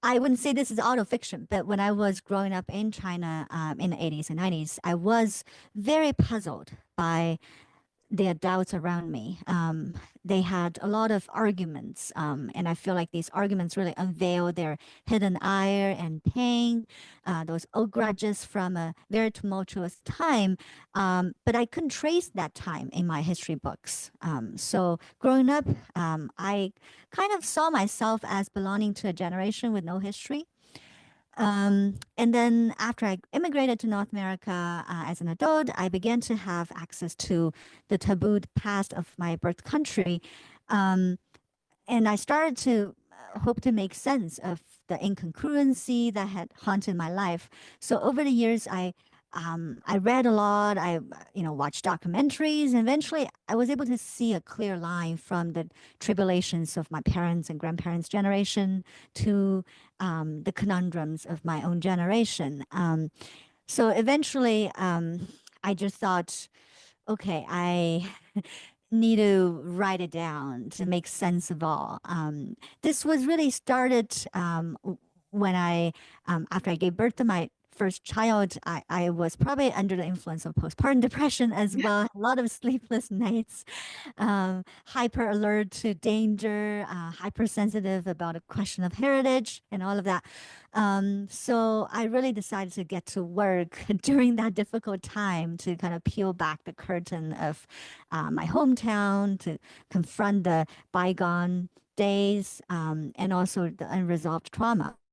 I wouldn't say this is auto fiction, but when I was growing up in China in the 80s and 90s, I was very puzzled by the adults around me. They had a lot of arguments, and I feel like these arguments really unveil their hidden ire and pain, those old grudges from a very tumultuous time. But I couldn't trace that time in my history books. So growing up, I kind of saw myself as belonging to a generation with no history. And then after I immigrated to North America as an adult, I began to have access to the tabooed past of my birth country. Um, and I started to hope to make sense of the incongruency that had haunted my life. So over the years, I read a lot. I watched documentaries, and eventually I was able to see a clear line from the tribulations of my parents and grandparents' generation to the conundrums of my own generation. So eventually, I just thought, okay, I need to write it down to make sense of all. This was really started when after I gave birth to my first child, I was probably under the influence of postpartum depression as well. A lot of sleepless nights, hyper alert to danger, hypersensitive about a question of heritage and all of that. So I really decided to get to work during that difficult time to kind of peel back the curtain of my hometown, to confront the bygone days, and also the unresolved trauma.